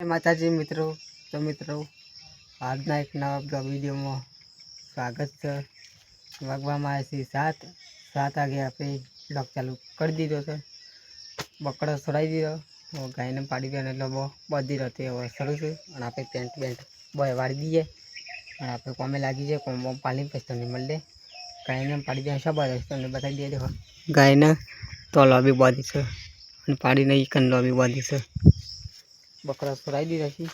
માતાજી મિત્રો, તો મિત્રો આજના એક નવા બ્લોગ વિડીયોમાં સ્વાગત છે. વાગવામાં આવે છે 7 વાગે આપણે બ્લોગ ચાલુ કરી દીધો છે. બકડો છોડાવી દીધો, ગાયને પાડી દો અને લોકો બધી રહેતી હવે શરૂ છે. અને આપણે પેન્ટ બોય વાળી દઈએ અને આપણે કોમે લાગી જાય. કોમ પાલીને પછી તમને મળે. ગાયને પાડી દે સબ તમને બતાવી દઈએ. દેખો ગાયને તો લોબી બાંધી છે અને પાડીને ઈકન લોબી બાંધી છે. બકરા છોડાવી દીધા છે.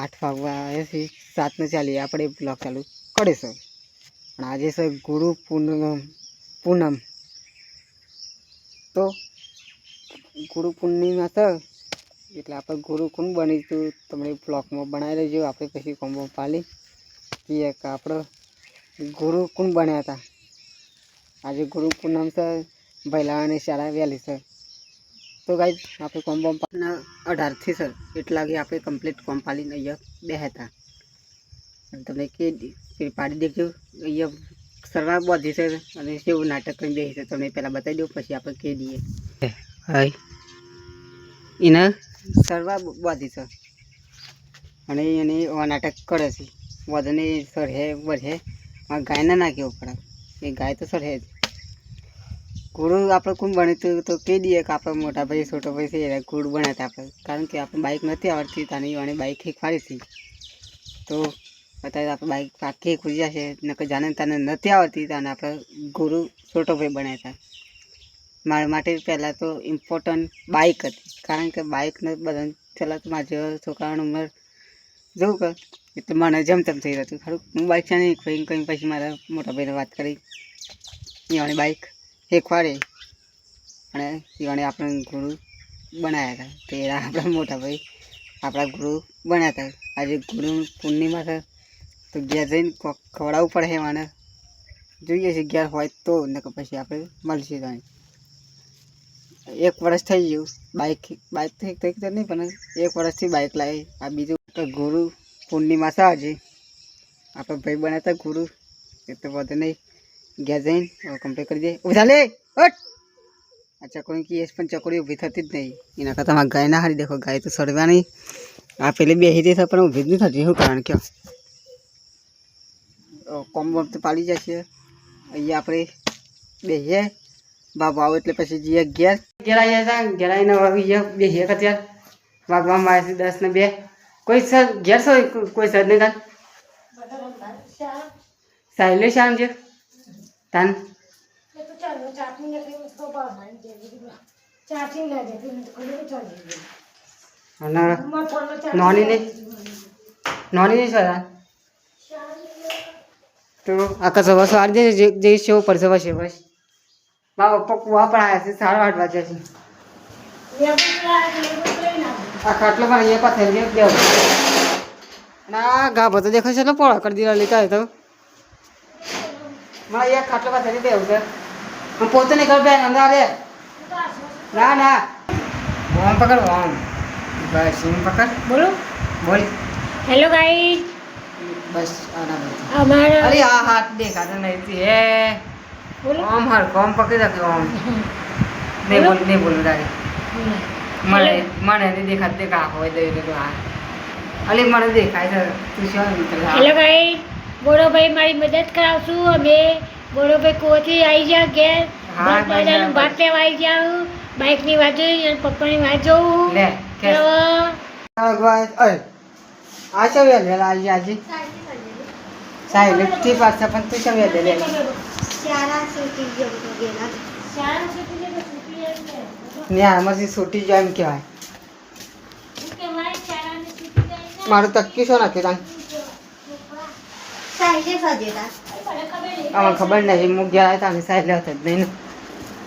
8 વાગવા આવ્યા છે, 7 ને ચાલીએ આપણે બ્લોગ ચાલુ કરીશું. પણ આજે છે ગુરુ પૂનમ. તો ગુરુ પૂર્ણિમા છે એટલે આપણે ગુરુ કોણ બનીશું તમને બ્લોગમાં બનાવી લેજો. આપણે પછી કોમ્બો પાલી કે આપણે ગુરુ કોણ બન્યા હતા. આજે ગુરુ પૂનમ છે, ભૈલાવાની શાળા વહેલી છે. તો ગાઈસ આપણે કોમ 18 સર એટલા વાગે આપણે કમ્પ્લીટ કોમ પાલીને અહીંયા બેહ્યા હતા. અને તમને કે પાડી દેજો. અહીંયા સરવા બાંધી છે અને કેવું નાટક કરીને બેસી છે તમને પહેલાં બતાવી દઉં, પછી આપણે કહી દઈએ. હાય એને સરવા બાંધી છે અને એને નાટક કરે છે. વધને સરહે વધે ગાયને ના કેવું પડે, એ ગાય તો સરહે જ. ગુરુ આપણે કોણ બન્યું તો કહી દઈએ કે આપણે મોટા ભાઈ છોટો ભાઈ છે ગુરુ બન્યા હતા આપણે. કારણ કે આપણે બાઇક નથી આવડતી, તાની વાણી બાઇક શીખવાડી હતી. તો અત્યારે આપણે બાઇક પાકી ખુલી જશે નકર જાણે તને નથી આવડતી તાને આપણે ગુરુ છોટો ભાઈ બન્યા હતા. મારા માટે પહેલાં તો ઇમ્પોર્ટન્ટ બાઇક હતી, કારણ કે બાઇકને બધા પહેલાં તો મારા જેવા છોકરાઓની ઉંમર જોઉં કે એટલે મને જમતમ થઈ રહ્યું હતું. ખરું હું બાઇક છે નહીં કંઈ પછી મારા મોટા ભાઈને વાત કરી એવાની બાઇક શીખવાડી અને એવાને આપણે ગુરુ બનાવ્યા હતા. તો એ આપણા મોટા ભાઈ આપણા ગુરુ બન્યા હતા. આજે ગુરુ પૂર્ણિમા છે તો ઘેર જઈને ખવડાવવું પડે. એવાને જોઈએ છે ઘેર હોય તો નકર પછી આપણે મળશે. ત્યાં 1 વર્ષ થઈ ગયું બાઇક થઈ નહીં, પણ 1 વર્ષથી બાઇક લાવી. આ બીજું ગુરુ પૂર્ણિમા છે આજે આપણે ભાઈ બન્યા હતા ગુરુ. એ તો વધુ નહીં, ઘેર જઈને કમ્પ્લીટ કરી દે. ઉભા લે હટ. આ ચકોડી કીએ પણ ચકોડી ઊભી થતી જ નહીં. એના કરતાં તમારે ગાય ના હારી. દેખો ગાય તો સડવાની આ પેલી બેસી રહી છે પણ ઊભી જ નહીં થતી. શું કારણ કયો કોમ તો પાડી જશે. અહીંયા આપણે બેસીએ બાબુ આવો એટલે પછી જઈએ ઘેર આવ્યા હતા. ઘેર આવીને બેસીએ અત્યારે વાગવામાં આવે છે 10 ને 2. કોઈ સર ઘેર છો કોઈ સર નહીં તાન સાહેલે શામ છે તાન નોની નહીં સર. તો આખા સવા સવારે જઈશ એવું પડશે બસ. બસ મારા પપ્પા કુવા પણ આવ્યા છે. 8:30 વાગ્યા છે. આ ખાટલો પણ અહીંયા પાથરી દેવો. ના ગાભો તો દેખાય છે એટલે પોળા કરી દીધા લીધા તો મારે અહીંયા ખાટલો પાથરી દેવું છે. હું પોતે નહીં કરું બેન અંદર રે. ના ઓમ પકડ ઓમ. બસ ઓમ પકડ. બોલો બોલ. Hello guys. બસ આના અમારા અરે આ હાથ દેખાતો નથી. હે ઓમ હર કોમ પકડી રાખ્યો. ઓમ નહીં બોલું તારે મને નહીં દેખાત દેખા હોય દઈ તો આ અલી મને દેખાય છે. તું શું હેલો ગાઈસ. બોરોભાઈ મારી મદદ કરાવશું. અમે બોરોભાઈ કોથી આવી જા ઘેર બધાનું ભાત લેવા આવી જાઉં. બાઇકની વાત જોઈ અને પપ્પાની વાત જોઉં. લે આ શું વેલેલા આવી આજે સાહેબ લિફ્ટી પાછા પણ તું શું વેલેલા ન્યામાંથી છૂટી જાય એમ કહેવાય. મારું તક્કી શું નાખ્યું આમાં ખબર નહીં. હું ગયા હતા ને સાહેબ હતા જ નહીં.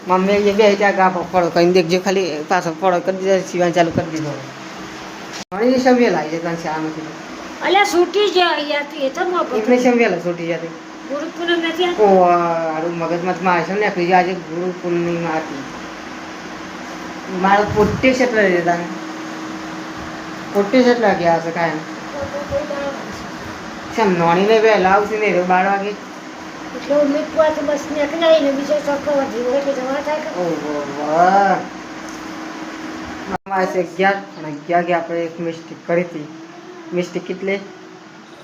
મમ્મી એ બે ત્યાં ગા ફળો કરીને દેખજો ખાલી પાછો ફળો કરી દીધો. સિવાય ચાલુ કરી દીધો. ઘણી સમય લાવી છે ત્યાં શાળામાંથી. અલ્યા છૂટી જાય એ તો એટલે સમય છૂટી જતી. ગુરુ પૂનમ નથી. ઓ આડું મગજમાં મારે છે ને આજે ગુરુ પૂર્ણિમા હતી. મારું 40 કેટલા રહેતા 40 કેટલા ગયા હશે કાયમ. કેમ નોણીને વહેલા આવશે ને 12 વાગે એટલે ઉમેદવાર તો બસ નીકળી ને બીજો ચોખ્ખો વધી હોય એટલે જવા થાય. ઓહો વાહ અમારે છે 11 અને 11 કે આપણે એક મિસ્ટેક કરી હતી. મિસ્ટેક કેટલે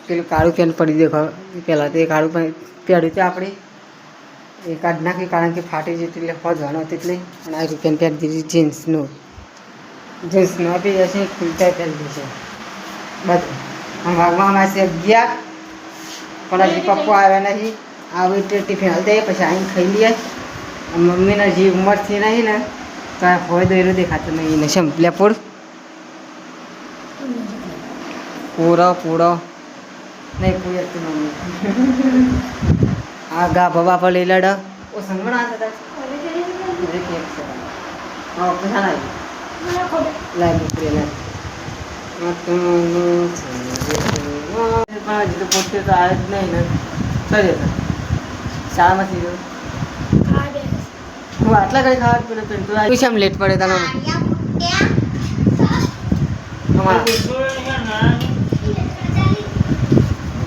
પેલું કાળું પેન પડી દેખો પહેલાં તો એ કાળું પેન પહેર્યું તો આપણે એ કાઢ નાખી કારણ કે ફાટી જતી એટલે હોજવાનો હતો એટલે અને આ પેન પહેરી દીધી જીન્સનું આપી જશે ખુલતા પહેરી દેશે બધું આમ વાગવામાં આવશે 11 પણ હજી પપ્પો આવ્યા નહીં આવે એટલે ટિફિન હાલ દે પછી આવીને ખાઈ લઈએ મમ્મીને જે ઉંમરથી નહીં ને તો આ હોય દોયરું દેખાતું નહીં ને શેમ લેપોડ પૂરો નહીં પૂરી હતી મમ્મી આ ગા ભવા પર લઈ લડ ઓ સંગણા હતા કેક છે હા પૈસા લાવી પૂરી લાવી પણ હજી તો પોતે તો આવે જ નહીં ને કઈ જતા શાળામાંથી જો હું આટલા ઘડી ખાવા પેલો પેન તું આવી આમ લેટ પડે તને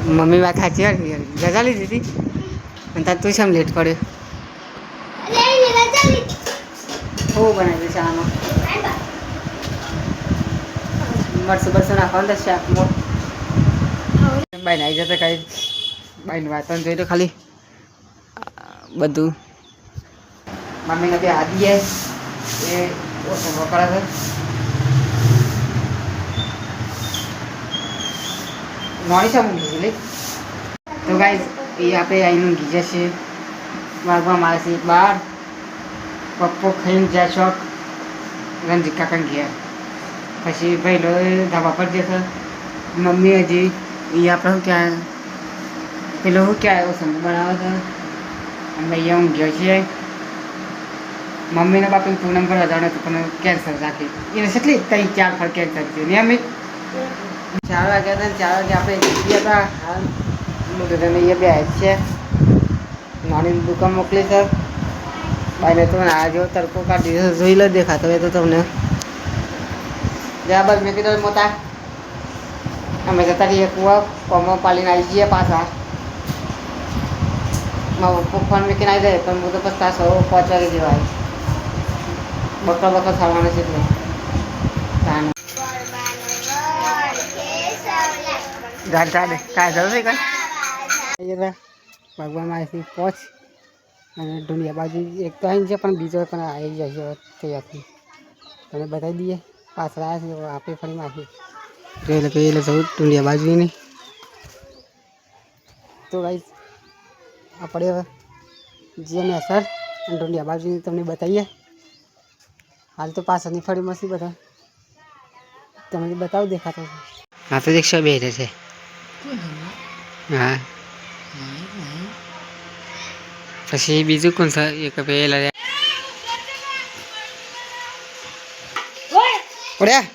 મમ્મી વાત સાચી હતી રજા લીધી હતી અને તાર તું શેમ લેટ પડ્યો હું બનાવી દઈશ શાળામાં મરસું નાખવાનું તો શાકમાં બાઈને આવી જતા કાંઈ બાઈને વાતન જોઈ તો ખાલી બધું મમ્મીને બે હાથ દે એ ઓછો વપરા છે નોડી શા મૂકી લે તો ગાઈઝ એ આપણે અહીંનું ગીજર છે વાગવા મારે છે 12 પપ્પો ખાઈને જાય શોખ રણજીત કાકાને ગયા પછી પહેલો ધાબા પર જશે મમ્મી હજી એ આપણે શું ક્યાં પેલો શું ક્યાં આવ્યો સમૂહ બનાવે છે અને અહીંયા હું ગયો છીએ મમ્મીને બાપુ પૂનમ પર રજાણ હતું પણ કેન્સર રાખી એને કેટલી 3-4 ફળ કેન્સર થયું નિયમિત 4 વાગ્યા હતા 4 વાગે આપણે જઈએ હતા હાલ તમે એ બે આવ્યા છે નાની દુકાન મોકલી છે બાઈને તો આ જેવો તડકો કાઢી દીધો જોઈ લો દેખાતો હોય તો તમને બરાબર મેં કીધું મોટા અમે જતા રહીએ કુવા કોમો પાલીને આવી જઈએ પાછા ફોન મૂકીને આવી જાય પણ હું તો પછી તાસો 5 વાગે જેવા બકરો થવાનો છે એટલે ચાલે કાંઈ જરૂર છે કાંઈ ભગવાનમાં અહીંથી પહોંચ અને ઢૂંઢિયા બાજુ એક તો અહીં છે પણ બીજો પણ આવી જાય છે તૈયારથી તમે બતાવી દઈએ પાછળ આવ્યા છે આપણે ફરી માખી એટલે જવું ઢૂંઢિયા બાજુ નહીં તો ભાઈ આપણે હવે જે મેં સર અને ઢૂંઢિયા બાજુની તમને બતાવીએ હાલ તો પાછળની ફરી મસી બધા તમને બતાવું દેખાતો છે હા તો એક 100 બે છે હા પછી બીજું કોણ છે એક પેલા ઓડ્યા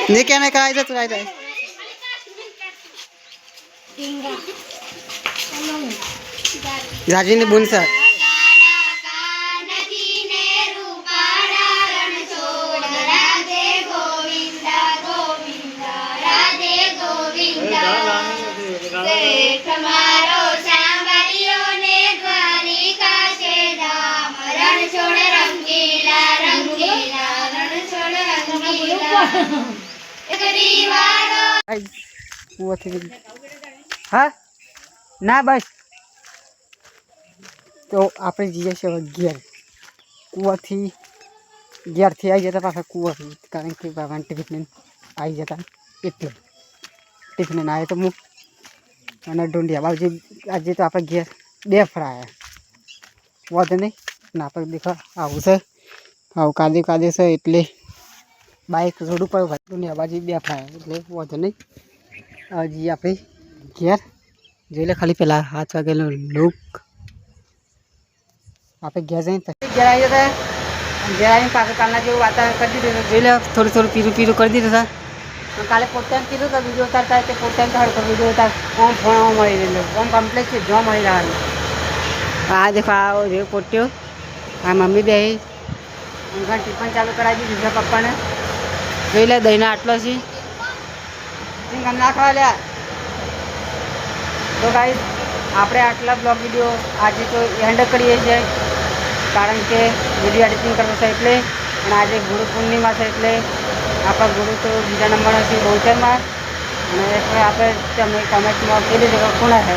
ને કેને કાઈ દે તું આઈ દે રાજવીની બુન છે હા ના બસ તો આપણે જઈએ છીએ ઘેર કૂવાથી ઘેરથી આવી જતા પાછા કૂવાથી કારણ કે ભગવાન ટિફિન આવી જતા એટલે ટિફિન આવે તો હું અને ઢૂંઢિયા બાજુ આજે તો આપણે ઘેર 2 ફરાયા વધુ નહીં ને આપણે દેખો આવું છે આવું કાદે છે એટલે બાઇક રોડ ઉપર ઢૂંઢિયા બાજુ 2 ફરાયા એટલે વધુ નહીં હજી આપણે ઘેર જોઈ લે ખાલી પેલા 7 વાગેલો લુક આપણે ઘેર જઈને ઘેર આવી જતા ઘેર આવીને પાછું કાલના જેવું વાતાવરણ કરી દીધું જોઈ લે થોડું પીરું કરી દીધું હતા કાલે પોતે કીધું તો વિડીયો ઉતારતા તે પોતે હડકો વિડીયો ઉતાર ઓમ ફોન મળી રહેલો ઓમ કમ્પ્લેક્સ જોવા મળી રહેવાનું આ દેખો આવો જે પોટ્યો આ મમ્મી બે ટિફિન ચાલુ કરાવી દીધું છે પપ્પાને જોઈ લે દહીંનો આટલો છે નાખવા લ્યા તો ગાઈસ આપણે આટલા બ્લોગ વિડીયો આજે તો એન્ડ કરીએ છીએ કારણ કે વિડીયો એડિટિંગ કરવો છે એટલે. અને આજે ગુરુ પૂર્ણિમા છે એટલે આપણા ગુરુ તો બીજા નંબરના છે બહુચરમાં. અને આપણે તમે કોમેન્ટમાં કહી દેજો કોણ છે.